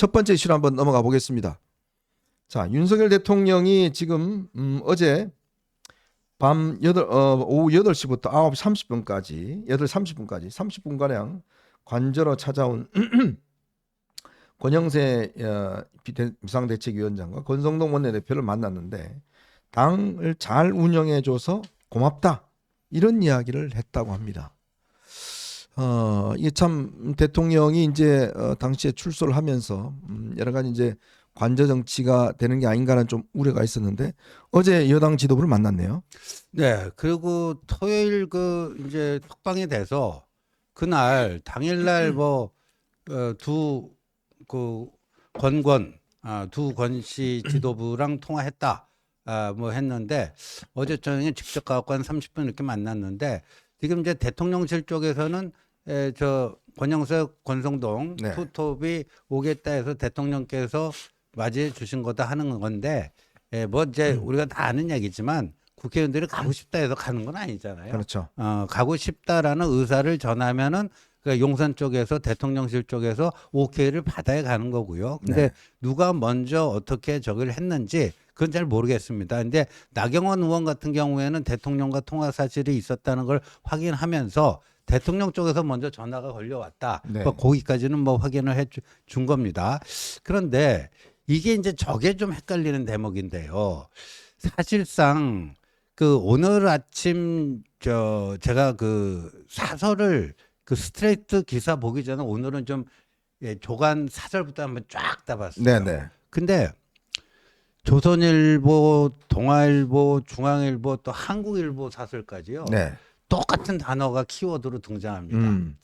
첫 번째 이슈로 한번 넘어가 보겠습니다. 자, 윤석열 대통령이 지금 어제 오후 8시부터 9시 30분까지 8시 30분까지 30분가량 관저로 찾아온 권영세 비상대책위원장과 권성동 원내대표를 만났는데 당을 잘 운영해줘서 고맙다 이런 이야기를 했다고 합니다. 이게 참 대통령이 이제 당시에 출소를 하면서 여러 가지 이제 관저 정치가 되는 게 아닌가라는 좀 우려가 있었는데 어제 여당 지도부를 만났네요. 네, 그리고 토요일 이제 톡방이 돼서 그날 당일날 두 권씨 지도부랑 통화했다. 했는데 어제 저녁에 직접 가고 한 30분 이렇게 만났는데 지금 이제 대통령실 쪽에서는 저 권영석, 권성동 네. 투톱이 오겠다 해서 대통령께서 맞이해 주신 거다 하는 건데 이제 우리가 다 아는 얘기지만 국회의원들이 가고 싶다 해서 가는 건 아니잖아요. 그렇죠. 가고 싶다라는 의사를 전하면은 그러니까 용산 쪽에서 대통령실 쪽에서 오케이를 받아야 가는 거고요. 근데 네. 누가 먼저 어떻게 저걸 했는지 그건 잘 모르겠습니다. 근데 나경원 의원 같은 경우에는 대통령과 통화 사실이 있었다는 걸 확인하면서 대통령 쪽에서 먼저 전화가 걸려왔다. 네. 거기까지는 확인을 해 준 겁니다. 그런데 이게 이제 저게 좀 헷갈리는 대목인데요. 사실상 오늘 아침 제가 사설을 스트레이트 기사 보기 전에 오늘은 좀 조간 사설부터 한번 쫙 다 봤어요. 네네. 근데 조선일보, 동아일보, 중앙일보 또 한국일보 사설까지요. 네. 똑같은 단어가 키워드로 등장합니다.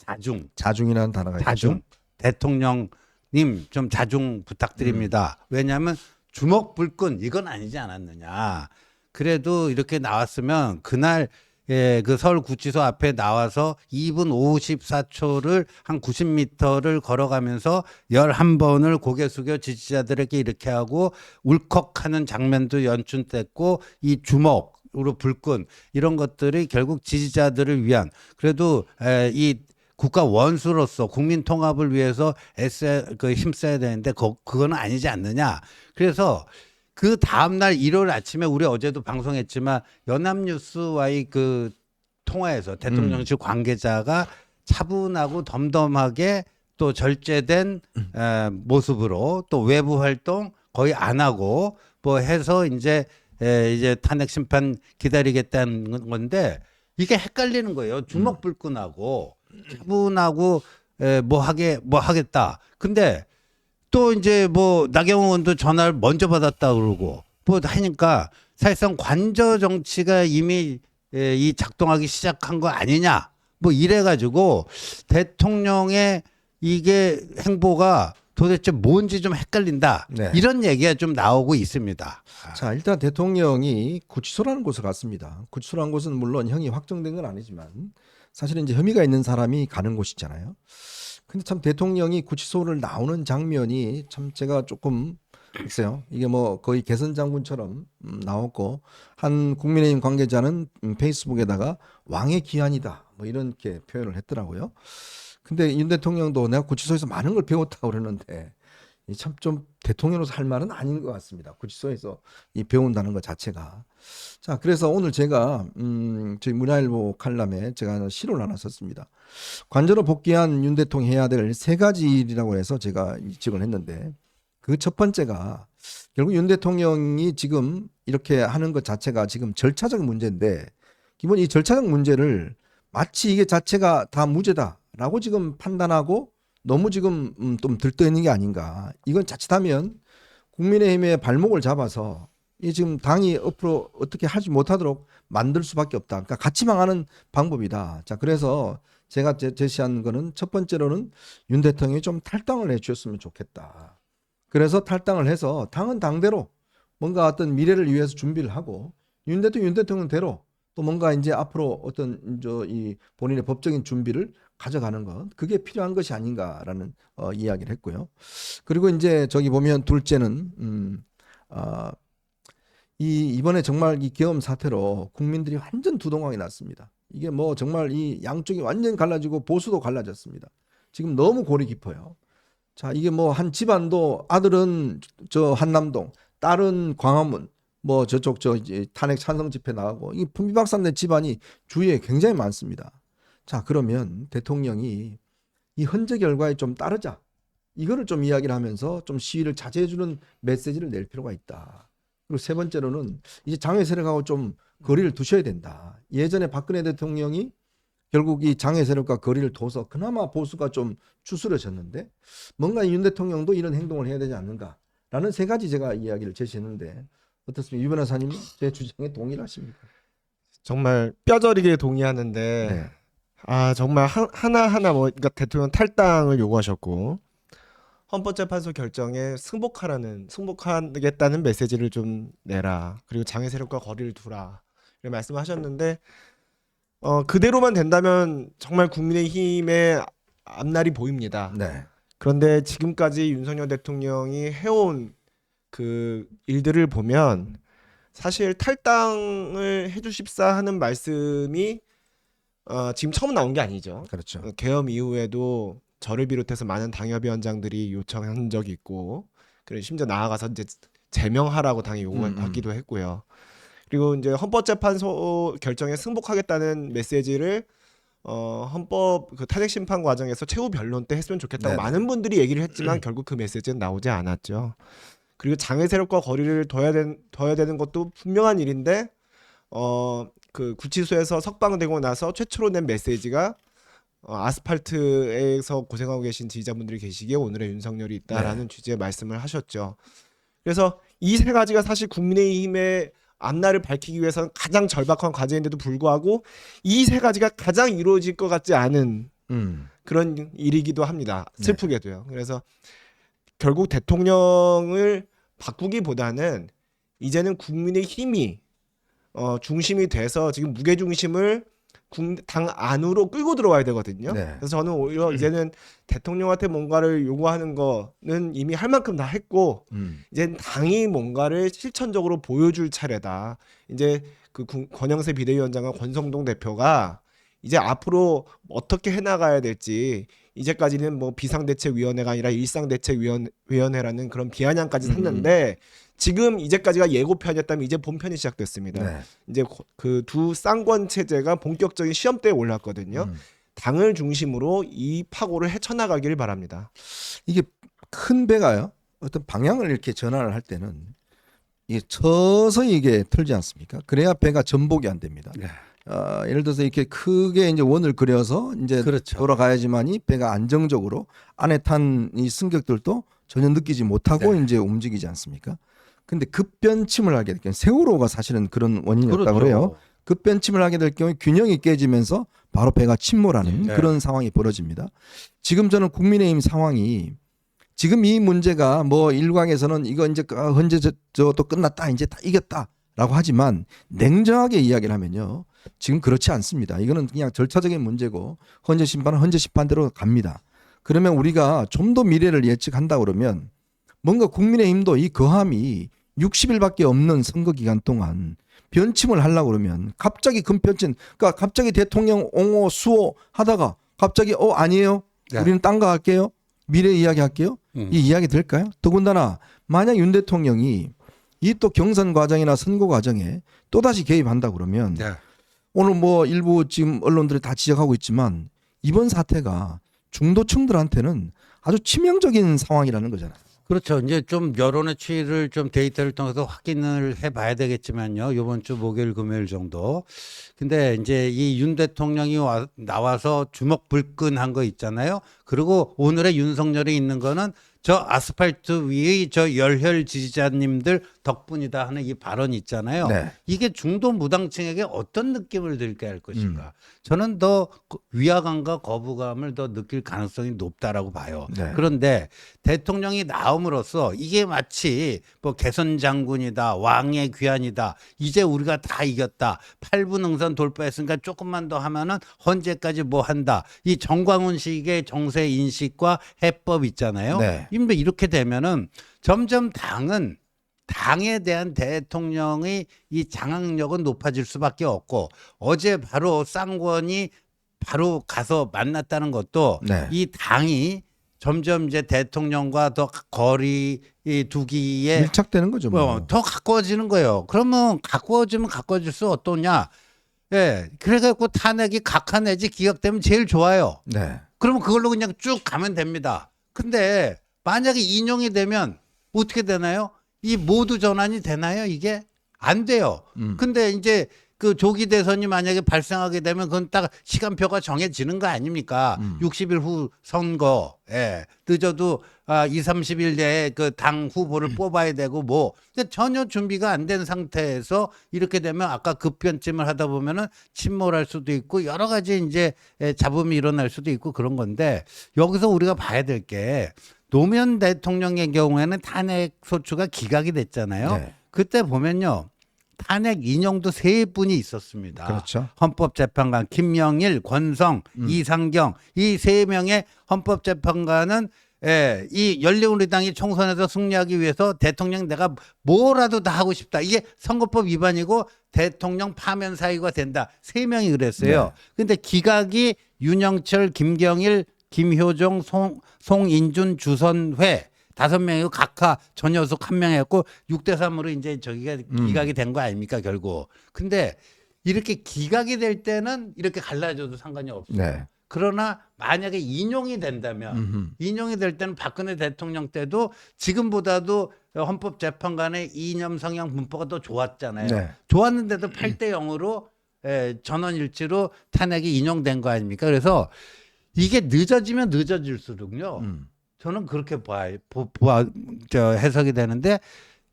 자중이라는 단어가 자중. 있죠. 대통령님 좀 자중 부탁드립니다. 왜냐하면 주먹 불끈 이건 아니지 않았느냐. 그래도 이렇게 나왔으면 그날 그 서울구치소 앞에 나와서 2분 54초를 한 90m를 걸어가면서 11번을 고개 숙여 지지자들에게 이렇게 하고 울컥하는 장면도 연출됐고 이 주먹으로 불끈 이런 것들이 결국 지지자들을 위한 그래도 이 국가 원수로서 국민 통합을 위해서 힘써야 되는데 그거는 아니지 않느냐. 그래서 그 다음날 일요일 아침에 우리 어제도 방송했지만 연합뉴스와의 통화에서 대통령실 관계자가 차분하고 덤덤하게 또 절제된 모습으로 또 외부 활동 거의 안 하고 해서 이제 탄핵 심판 기다리겠다는 건데 이게 헷갈리는 거예요. 주먹 불끈하고 차분하고 하겠다. 근데 또 이제 나경원 의원도 전화를 먼저 받았다 그러고 하니까 사실상 관저 정치가 이미 이 작동하기 시작한 거 아니냐 이래가지고 대통령의 이게 행보가 도대체 뭔지 좀 헷갈린다. 네. 이런 얘기가 좀 나오고 있습니다. 자, 일단 대통령이 구치소라는 곳을 갔습니다. 구치소라는 곳은 물론 형이 확정된 건 아니지만 사실은 이제 혐의가 있는 사람이 가는 곳이잖아요. 근데 참 대통령이 구치소를 나오는 장면이 참 제가 조금 글쎄요. 이게 거의 개선 장군처럼 나왔고 한 국민의힘 관계자는 페이스북에다가 왕의 기한이다 이렇게 표현을 했더라고요. 근데 윤 대통령도 내가 구치소에서 많은 걸 배웠다고 그러는데 참 좀 대통령으로서 할 말은 아닌 것 같습니다. 구치소에서 배운다는 것 자체가. 자, 그래서 오늘 제가 저희 문화일보 칼럼에 제가 시를 하나 썼습니다. 관저로 복귀한 윤 대통령 해야 될 세 가지 일이라고 해서 제가 지적을 했는데 그 첫 번째가 결국 윤 대통령이 지금 이렇게 하는 것 자체가 지금 절차적 문제인데 기본 이 절차적 문제를 마치 이게 자체가 다 무죄다라고 지금 판단하고 너무 지금 좀 들떠 있는 게 아닌가. 이건 자칫하면 국민의힘의 발목을 잡아서 이 지금 당이 앞으로 어떻게 하지 못하도록 만들 수밖에 없다. 그러니까 같이 망하는 방법이다. 자, 그래서 제가 제시한 거는 첫 번째로는 윤 대통령이 좀 탈당을 해주셨으면 좋겠다. 그래서 탈당을 해서 당은 당대로 뭔가 어떤 미래를 위해서 준비를 하고 윤 대통령대로 또 뭔가 이제 앞으로 어떤 이 본인의 법적인 준비를 가져가는 것 그게 필요한 것이 아닌가라는 이야기를 했고요. 그리고 이제 저기 보면 둘째는 이번에 정말 이 계엄 사태로 국민들이 완전 두동강이 났습니다. 이게 정말 이 양쪽이 완전 갈라지고 보수도 갈라졌습니다. 지금 너무 골이 깊어요. 자, 이게 뭐 한 집안도 아들은 저 한남동, 딸은 광화문, 뭐 저쪽 저 이제 탄핵 찬성 집회 나가고 이 풍비박산된 집안이 주위에 굉장히 많습니다. 자, 그러면 대통령이 이 헌재 결과에 좀 따르자. 이거를 좀 이야기를 하면서 좀 시위를 자제해 주는 메시지를 낼 필요가 있다. 그리고 세 번째로는 이제 장외 세력하고 좀 거리를 두셔야 된다. 예전에 박근혜 대통령이 결국 이 장외 세력과 거리를 둬서 그나마 보수가 좀 추스려졌는데 뭔가 윤 대통령도 이런 행동을 해야 되지 않는가라는 세 가지 제가 이야기를 제시했는데 어떻습니까? 유 변호사님 제 주장에 동의를 하십니까? 정말 뼈저리게 동의하는데 네. 정말 하나하나 뭐 그러니까 대통령 탈당을 요구하셨고 헌법재판소 결정에 승복하겠다는 메시지를 좀 내라. 그리고 장외 세력과 거리를 두라. 이런 말씀을 하셨는데 그대로만 된다면 정말 국민의힘의 앞날이 보입니다. 네. 그런데 지금까지 윤석열 대통령이 해온 그 일들을 보면 사실 탈당을 해주십사 하는 말씀이 지금 처음 나온 게 아니죠. 그렇죠. 계엄 이후에도 저를 비롯해서 많은 당협위원장들이 요청한 적이 있고, 그리고 심지어 나아가서 이제 제명하라고 당이 요구하기도 했고요. 그리고 이제 헌법재판소 결정에 승복하겠다는 메시지를 헌법 그 탄핵 심판 과정에서 최후 변론 때 했으면 좋겠다고 네네. 많은 분들이 얘기를 했지만 결국 그 메시지는 나오지 않았죠. 그리고 장외 세력과 거리를 둬야 되는 것도 분명한 일인데 그 구치소에서 석방되고 나서 최초로 낸 메시지가 아스팔트에서 고생하고 계신 지지자분들이 계시기에 오늘의 윤석열이 있다라는 취지의 말씀을 하셨죠. 그래서 이 세 가지가 사실 국민의힘의 앞날을 밝히기 위해서는 가장 절박한 과제인데도 불구하고 이 세 가지가 가장 이루어질 것 같지 않은 그런 일이기도 합니다. 슬프게도요. 그래서 결국 대통령을 바꾸기보다는 이제는 국민의힘이 중심이 돼서 지금 무게중심을 당 안으로 끌고 들어와야 되거든요. 네. 그래서 저는 오히려 이제는 대통령한테 뭔가를 요구하는 거는 이미 할 만큼 다 했고 이제 당이 뭔가를 실천적으로 보여줄 차례다. 이제 그 권영세 비대위원장과 권성동 대표가 이제 앞으로 어떻게 해나가야 될지 이제까지는 뭐 비상대책위원회가 아니라 일상대책위원회라는 그런 비아냥까지 샀는데 지금 이제까지가 예고편이었다면 이제 본편이 시작됐습니다. 네. 이제 그 두 쌍권 체제가 본격적인 시험대에 올랐거든요. 당을 중심으로 이 파고를 헤쳐나가기를 바랍니다. 이게 큰 배가요. 어떤 방향을 이렇게 전환을 할 때는 이게 서서히 이게 틀지 않습니까? 그래야 배가 전복이 안 됩니다. 네. 예를 들어서 이렇게 크게 이제 원을 그려서 이제 그렇죠. 돌아가야지만이 배가 안정적으로 안에 탄 이 승객들도 전혀 느끼지 못하고 네. 이제 움직이지 않습니까? 근데 급변침을 하게 될 경우 세월호가 사실은 그런 원인이었다고 그렇죠. 그래요. 급변침을 하게 될 경우에 균형이 깨지면서 바로 배가 침몰하는 네. 그런 상황이 벌어집니다. 지금 저는 국민의힘 상황이 지금 이 문제가 뭐 일각에서는 이거 이제 헌재 저도 끝났다 이제 다 이겼다라고 하지만 냉정하게 이야기를 하면요. 지금 그렇지 않습니다. 이거는 그냥 절차적인 문제고 헌재 심판은 헌재 심판대로 갑니다. 그러면 우리가 좀 더 미래를 예측한다 그러면 뭔가 국민의힘도 이 거함이 60일밖에 없는 선거 기간 동안 변침을 하려고 그러면 갑자기 금변침, 그러니까 갑자기 대통령 옹호 수호 하다가 갑자기 아니에요. 네. 우리는 딴 거 할게요. 미래 이야기 할게요. 이 이야기 될까요? 더군다나 만약 윤 대통령이 이 또 경선 과정이나 선거 과정에 또다시 개입한다 그러면 네. 오늘 뭐 일부 지금 언론들이 다 지적하고 있지만 이번 사태가 중도층들한테는 아주 치명적인 상황이라는 거잖아요. 그렇죠. 이제 좀 여론의 추이를 좀 데이터를 통해서 확인을 해봐야 되겠지만요. 이번 주 목요일, 금요일 정도. 근데 이제 이 윤 대통령이 나와서 주먹불끈한 거 있잖아요. 그리고 오늘의 윤석열이 있는 거는 저 아스팔트 위의 저 열혈 지지자님들 덕분이다 하는 이 발언이 있잖아요. 네. 이게 중도 무당층에게 어떤 느낌을 들게 할 것인가. 저는 더 위화감과 거부감을 더 느낄 가능성이 높다라고 봐요. 네. 그런데 대통령이 나옴으로써 이게 마치 뭐 개선 장군이다, 왕의 귀환이다, 이제 우리가 다 이겼다, 8분 응선 돌파했으니까 조금만 더 하면은 헌재까지 뭐 한다. 이 정광훈식의 정세 인식과 해법 있잖아요. 네. 이렇게 되면은 점점 당에 대한 대통령의 이 장악력은 높아질 수밖에 없고 어제 바로 쌍권이 바로 가서 만났다는 것도 네. 이 당이 점점 이제 대통령과 더 거리 두기에 밀착되는 거죠. 뭐. 더 가까워지는 거예요. 그러면 가까워질수 어떠냐? 예, 그래갖고 탄핵이 각하 내지 기각되면 제일 좋아요. 네. 그러면 그걸로 그냥 쭉 가면 됩니다. 근데 만약에 인용이 되면 어떻게 되나요? 이 모두 전환이 되나요? 이게 안 돼요. 근데 이제 그 조기 대선이 만약에 발생하게 되면 그건 딱 시간표가 정해지는 거 아닙니까? 60일 후 선거, 예. 늦어도 2, 30일 내에 그 당 후보를 뽑아야 되고 뭐. 근데 전혀 준비가 안 된 상태에서 이렇게 되면 아까 급변쯤을 하다 보면은 침몰할 수도 있고 여러 가지 이제 잡음이 일어날 수도 있고 그런 건데 여기서 우리가 봐야 될 게 노무현 대통령의 경우에는 탄핵 소추가 기각이 됐잖아요. 네. 그때 보면요. 탄핵 인용도 세 분이 있었습니다. 그렇죠. 헌법재판관 김영일, 권성, 이상경 이 세 명의 헌법재판관은 이 열린우리당이 총선에서 승리하기 위해서 대통령 내가 뭐라도 다 하고 싶다. 이게 선거법 위반이고 대통령 파면 사유가 된다. 세 명이 그랬어요. 근데 기각이 윤영철, 김경일, 김효종, 송인준, 주선회 5명이고 각하 전여숙 1명 했고 6대3으로 이제 저기가 기각이 된 거 아닙니까 결국. 근데 이렇게 기각이 될 때는 이렇게 갈라져도 상관이 없어요. 네. 그러나 만약에 인용이 된다면 인용이 될 때는 박근혜 대통령 때도 지금보다도 헌법재판관의 이념 성향 분포가 더 좋았잖아요. 네. 좋았는데도 8대 0으로 전원일치로 탄핵이 인용된 거 아닙니까? 그래서 이게 늦어지면 늦어질수록요. 저는 그렇게 해석이 되는데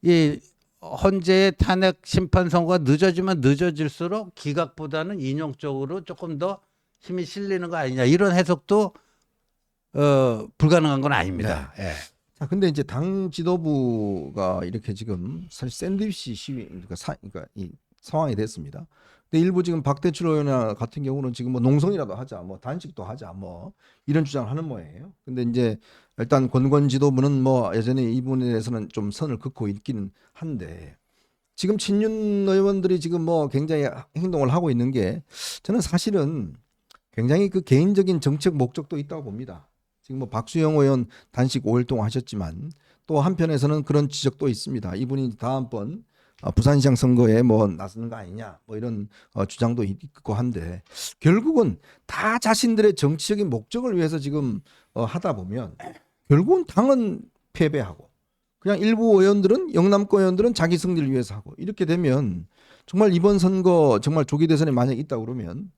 이 헌재의 탄핵 심판 선고가 늦어지면 늦어질수록 기각보다는 인용 쪽으로 조금 더 힘이 실리는 거 아니냐 이런 해석도 불가능한 건 아닙니다. 예. 자, 근데 이제 당 지도부가 이렇게 지금 사실 샌드위치 시위 그러니까 이 상황이 됐습니다. 근데 일부 지금 박대출 의원 같은 경우는 지금 뭐 농성이라도 하자, 뭐 단식도 하자, 뭐 이런 주장을 하는 모양이에요. 근데 이제 일단 권건 지도부는 뭐 예전에 이 부분에 대해서는 좀 선을 긋고 있기는 한데 지금 친윤 의원들이 지금 뭐 굉장히 행동을 하고 있는 게 저는 사실은 굉장히 그 개인적인 정책 목적도 있다고 봅니다. 지금 뭐 박수영 의원 단식 5일 동안 하셨지만 또 한편에서는 그런 지적도 있습니다. 이분이 다음번 부산시장 선거에 뭐 나서는 거 아니냐 뭐 이런 주장도 있고 한데 결국은 다 자신들의 정치적인 목적을 위해서 지금 하다 보면 결국은 당은 패배하고 그냥 일부 의원들은 영남권 의원들은 자기 승리를 위해서 하고 이렇게 되면 정말 이번 선거 정말 조기 대선에 만약 있다 그러면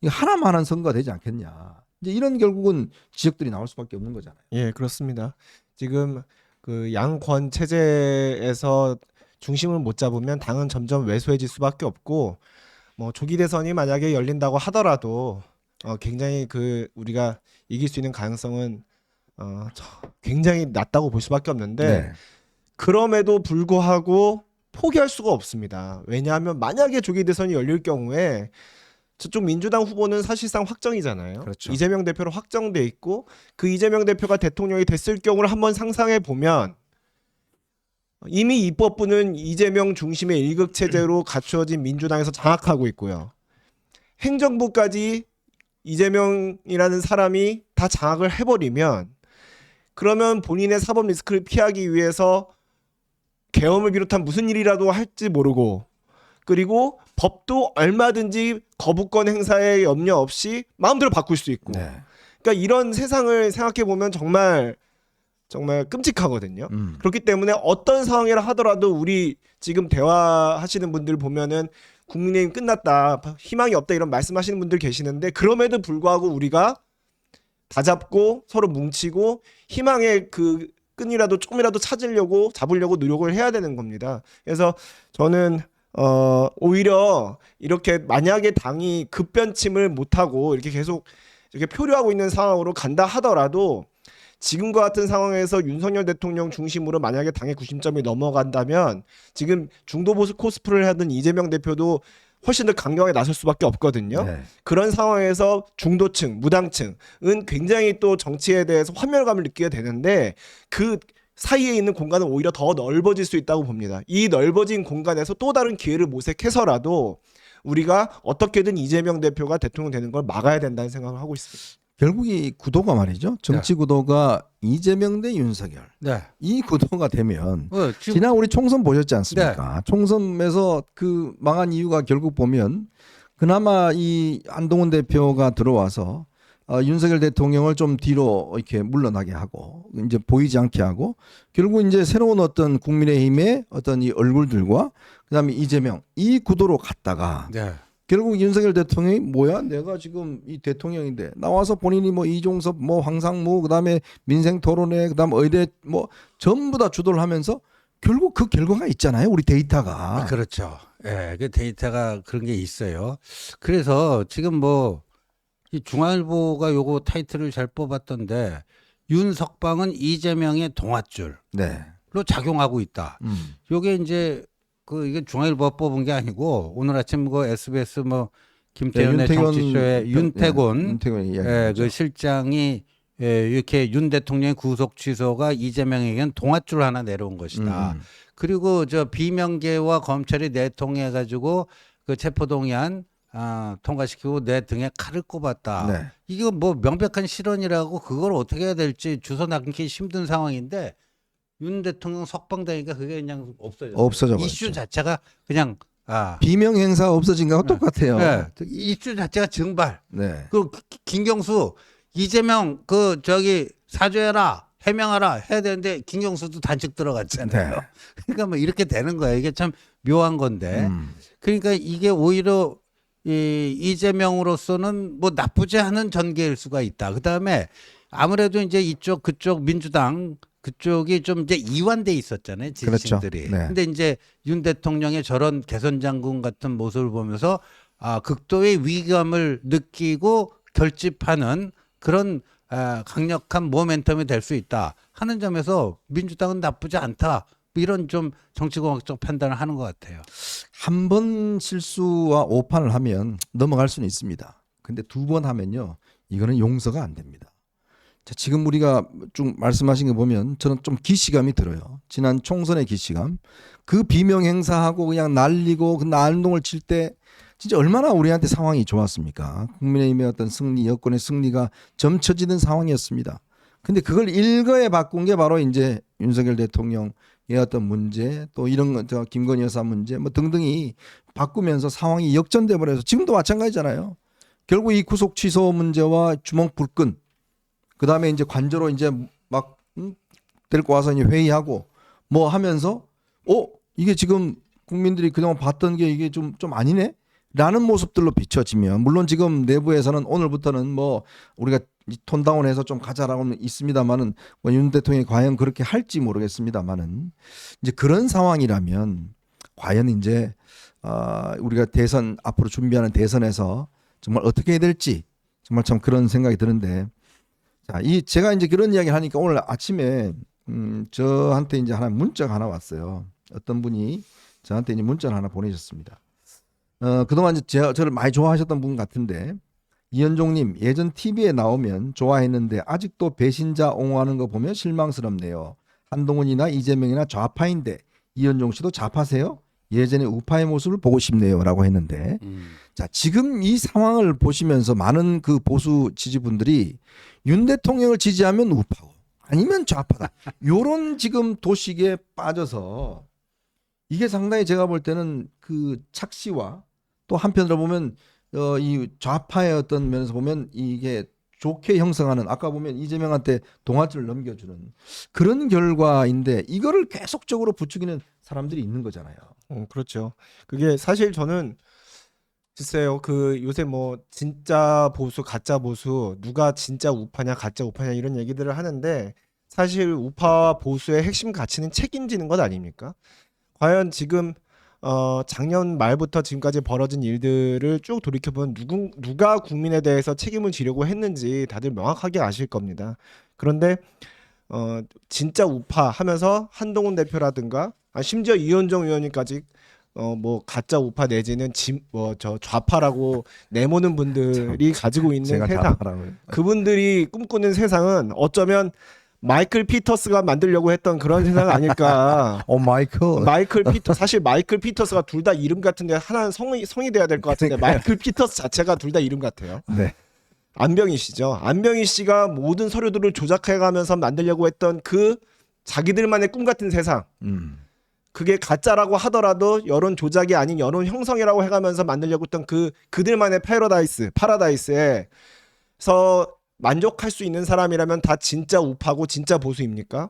이게 하나만한 선거가 되지 않겠냐. 이제 이런 결국은 지적들이 나올 수밖에 없는 거잖아요. 예, 그렇습니다. 지금 그 양권 체제에서 중심을 못 잡으면 당은 점점 왜소해질 수밖에 없고 뭐 조기 대선이 만약에 열린다고 하더라도 굉장히 그 우리가 이길 수 있는 가능성은 굉장히 낮다고 볼 수밖에 없는데 네. 그럼에도 불구하고 포기할 수가 없습니다. 왜냐하면 만약에 조기 대선이 열릴 경우에 저쪽 민주당 후보는 사실상 확정이잖아요. 그렇죠. 이재명 대표로 확정돼 있고 그 이재명 대표가 대통령이 됐을 경우를 한번 상상해 보면 이미 입법부는 이재명 중심의 일극 체제로 갖추어진 민주당에서 장악하고 있고요. 행정부까지 이재명이라는 사람이 다 장악을 해버리면 그러면 본인의 사법 리스크를 피하기 위해서 계엄을 비롯한 무슨 일이라도 할지 모르고 그리고 법도 얼마든지 거부권 행사에 염려 없이 마음대로 바꿀 수 있고 네. 그러니까 이런 세상을 생각해 보면 정말 끔찍하거든요. 그렇기 때문에 어떤 상황이라 하더라도 우리 지금 대화하시는 분들 보면은 국민의힘 끝났다, 희망이 없다 이런 말씀하시는 분들 계시는데 그럼에도 불구하고 우리가 다 잡고 서로 뭉치고 희망의 그 끈이라도 조금이라도 잡으려고 노력을 해야 되는 겁니다. 그래서 저는 오히려 이렇게 만약에 당이 급변침을 못하고 이렇게 계속 이렇게 표류하고 있는 상황으로 간다 하더라도 지금과 같은 상황에서 윤석열 대통령 중심으로 만약에 당의 구심점이 넘어간다면 지금 중도 보수 코스프레를 하던 이재명 대표도 훨씬 더 강경하게 나설 수밖에 없거든요. 네. 그런 상황에서 중도층, 무당층은 굉장히 또 정치에 대해서 환멸감을 느끼게 되는데 그 사이에 있는 공간은 오히려 더 넓어질 수 있다고 봅니다. 이 넓어진 공간에서 또 다른 기회를 모색해서라도 우리가 어떻게든 이재명 대표가 대통령 되는 걸 막아야 된다는 생각을 하고 있습니다. 결국 이 구도가 말이죠. 정치 구도가 이재명 대 윤석열. 네. 이 구도가 되면 지금 지난 우리 총선 보셨지 않습니까? 총선에서 그 망한 이유가 결국 보면 그나마 이 안동훈 대표가 들어와서 윤석열 대통령을 좀 뒤로 이렇게 물러나게 하고 이제 보이지 않게 하고 결국 이제 새로운 어떤 국민의힘의 어떤 이 얼굴들과 그다음에 이재명 이 구도로 갔다가 네. 결국 윤석열 대통령이 뭐야 내가 지금 이 대통령인데 나와서 본인이 뭐 이종섭 뭐 황상무 그다음에 민생토론회 그다음 의대 뭐 전부 다 주도를 하면서 결국 그 결과가 있잖아요 우리 데이터가. 그렇죠. 예, 그 데이터가 그런 게 있어요. 그래서 지금 뭐 이 중앙일보가 요거 타이틀을 잘 뽑았던데 윤석방은 이재명의 동아줄로 네. 작용하고 있다. 요게 이제 그 이게 중앙일보가 뽑은 게 아니고 오늘 아침 그 SBS 뭐 김태현의 정치쇼에 윤태곤 예, 그 실장이 이렇게 윤 대통령의 구속 취소가 이재명에게는 동아줄 하나 내려온 것이다. 그리고 저 비명계와 검찰이 내통해 가지고 그 체포동의안 통과시키고 내 등에 칼을 꼽았다. 네. 이거 뭐 명백한 실언이라고 그걸 어떻게 해야 될지 주워 담기 힘든 상황인데 윤 대통령 석방되니까 그게 그냥 없어져. 이슈 자체가 그냥 비명 행사가 없어진 거하고 똑같아요. 네. 이슈 자체가 증발. 네. 그 김경수 이재명 그 저기 사죄해라 해명하라 해야 되는데 김경수도 단식 들어갔잖아요. 네. 그러니까 뭐 이렇게 되는 거예요. 이게 참 묘한 건데. 그러니까 이게 오히려 이재명으로서는 뭐 나쁘지 않은 전개일 수가 있다. 그다음에 아무래도 이제 이쪽 그쪽 민주당 그쪽이 좀 이제 이완돼 있었잖아요. 지지층들이. 그렇죠. 네. 근데 이제 윤 대통령의 저런 개선 장군 같은 모습을 보면서 극도의 위기감을 느끼고 결집하는 그런 강력한 모멘텀이 될 수 있다 하는 점에서 민주당은 나쁘지 않다. 이런 좀 정치공학적 판단을 하는 것 같아요. 한 번 실수와 오판을 하면 넘어갈 수는 있습니다. 근데 두 번 하면요. 이거는 용서가 안 됩니다. 자, 지금 우리가 쭉 말씀하신 거 보면 저는 좀 기시감이 들어요. 지난 총선의 기시감. 그 비명 행사하고 그냥 날리고 그 난동을 칠 때 진짜 얼마나 우리한테 상황이 좋았습니까? 국민의힘의 어떤 승리, 여권의 승리가 점쳐지는 상황이었습니다. 근데 그걸 일거에 바꾼 게 바로 이제 윤석열 대통령의 어떤 문제 또 이런 거 김건희 여사 문제 뭐 등등이 바꾸면서 상황이 역전돼 버려서 지금도 마찬가지잖아요. 결국 이 구속 취소 문제와 주먹 불끈 그다음에 이제 관저로 이제 막 데리고 와서 이제 회의하고 뭐 하면서 이게 지금 국민들이 그동안 봤던 게 이게 좀 아니네? 라는 모습들로 비춰지면 물론 지금 내부에서는 오늘부터는 뭐 우리가 톤다운해서 좀 가자라고는 있습니다만은 뭐 윤 대통령이 과연 그렇게 할지 모르겠습니다만은 이제 그런 상황이라면 과연 이제 우리가 대선 앞으로 준비하는 대선에서 정말 어떻게 해야 될지 정말 참 그런 생각이 드는데 자, 제가 이제 그런 이야기를 하니까 오늘 아침에 저한테 이제 문자가 하나 왔어요. 어떤 분이 저한테 이제 문자를 하나 보내셨습니다. 그동안 이제 저를 많이 좋아하셨던 분 같은데 이현종님 예전 TV에 나오면 좋아했는데 아직도 배신자 옹호하는 거 보면 실망스럽네요. 한동훈이나 이재명이나 좌파인데 이현종 씨도 좌파세요? 예전에 우파의 모습을 보고 싶네요라고 했는데 자 지금 이 상황을 보시면서 많은 그 보수 지지분들이 윤 대통령을 지지하면 우파고 아니면 좌파다 요런 지금 도식에 빠져서 이게 상당히 제가 볼 때는 그 착시와 또 한편으로 보면 이 좌파의 어떤 면에서 보면 이게 좋게 형성하는 아까 보면 이재명한테 동아줄을 넘겨주는 그런 결과인데 이거를 계속적으로 부추기는 사람들이 있는 거잖아요. 그렇죠. 그게 사실 저는 글쎄요. 그 요새 뭐 진짜 보수, 가짜 보수, 누가 진짜 우파냐, 가짜 우파냐 이런 얘기들을 하는데 사실 우파 보수의 핵심 가치는 책임지는 것 아닙니까? 과연 지금 작년 말부터 지금까지 벌어진 일들을 쭉 돌이켜보면 누가 국민에 대해서 책임을 지려고 했는지 다들 명확하게 아실 겁니다. 그런데 진짜 우파 하면서 한동훈 대표라든가 심지어 이현정 의원님까지 뭐 가짜 우파 내지는 저 좌파라고 내모는 분들이 가지고 있는 세상, 좌파라고요. 그분들이 꿈꾸는 세상은 어쩌면 마이클 피터스가 만들려고 했던 그런 세상 아닐까. 마이클 피터스가 둘 다 이름 같은데 하나는 성이 돼야 될 것 같은데 마이클 피터스 자체가 둘 다 이름 같아요. 네. 안병희 씨죠. 안병희 씨가 모든 서류들을 조작해가면서 만들려고 했던 그 자기들만의 꿈 같은 세상. 그게 가짜라고 하더라도 여론 조작이 아닌 여론 형성이라고 해가면서 만들려고 했던 그들만의 파라다이스에서 만족할 수 있는 사람이라면 다 진짜 우파고 진짜 보수입니까?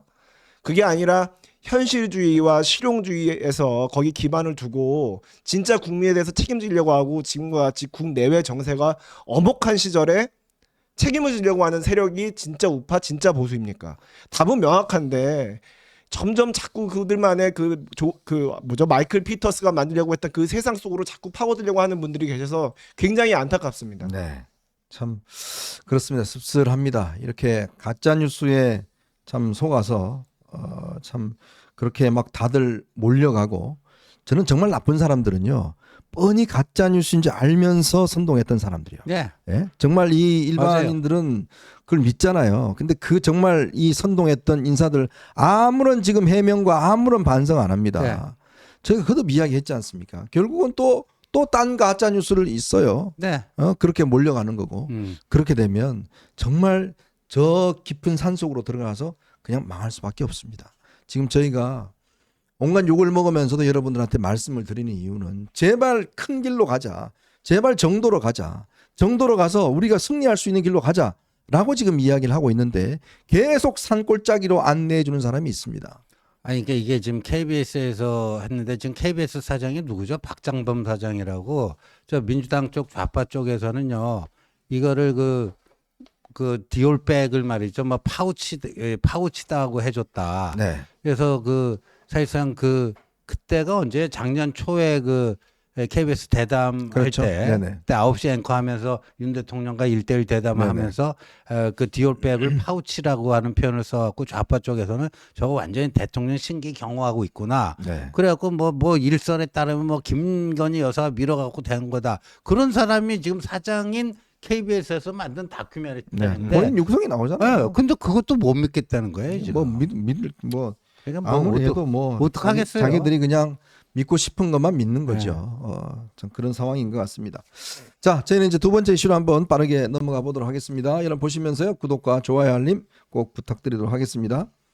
그게 아니라 현실주의와 실용주의에서 거기 기반을 두고 진짜 국민에 대해서 책임지려고 하고 지금과 같이 국내외 정세가 엄혹한 시절에 책임을 지려고 하는 세력이 진짜 우파, 진짜 보수입니까? 답은 명확한데 점점 자꾸 그들만의 마이클 피터스가 만들려고 했던 그 세상 속으로 자꾸 파고들려고 하는 분들이 계셔서 굉장히 안타깝습니다. 네. 참 그렇습니다. 씁쓸합니다. 이렇게 가짜 뉴스에 참 속아서 참 그렇게 막 다들 몰려가고 저는 정말 나쁜 사람들은요. 뻔히 가짜 뉴스인지 알면서 선동했던 사람들이요. 네. 예? 정말 이 일반인들은 그걸 믿잖아요. 근데 그 정말 이 선동했던 인사들 아무런 지금 해명과 아무런 반성 안 합니다. 네. 저희가 거듭 이야기했지 않습니까? 결국은 또 딴 가짜 뉴스를 있어요. 네. 그렇게 몰려가는 거고 그렇게 되면 정말 저 깊은 산 속으로 들어가서 그냥 망할 수밖에 없습니다. 지금 저희가 온갖 욕을 먹으면서도 여러분들한테 말씀을 드리는 이유는 제발 큰 길로 가자. 제발 정도로 가자. 정도로 가서 우리가 승리할 수 있는 길로 가자라고 지금 이야기를 하고 있는데 계속 산골짜기로 안내해 주는 사람이 있습니다. 아니 그러니까 이게 지금 KBS에서 했는데 지금 KBS 사장이 누구죠? 박장범 사장이라고 저 민주당 쪽 좌파 쪽에서는요. 이거를 그 디올백을 말이죠. 뭐 파우치다고 해줬다. 네. 그래서 사실상 그때가 언제 작년 초에 KBS 대담 그렇죠. 할 때 네네. 그때 9시 앵커 하면서 윤 대통령과 1대1 대담을 하면서 그 디올백을 파우치라고 하는 표현을 써갖고 좌파 쪽에서는 저거 완전히 대통령 신기 경호하고 있구나. 네. 그래갖고 뭐 일선에 따르면 뭐 김건희 여사가 밀어갖고 된 거다. 그런 사람이 지금 사장인 KBS에서 만든 네. 다큐멘터리인데. 본인 육성이 나오잖아요. 근데 그것도 못 믿겠다는 거예요 지금. 그러니까 뭐 아무리 해도 뭐 어떡하겠어요? 자기들이 그냥 믿고 싶은 것만 믿는 거죠. 참 그런 상황인 것 같습니다. 자, 저희는 이제 두 번째 이슈로 한번 빠르게 넘어가 보도록 하겠습니다. 여러분 보시면서요 구독과 좋아요 알림 꼭 부탁드리도록 하겠습니다.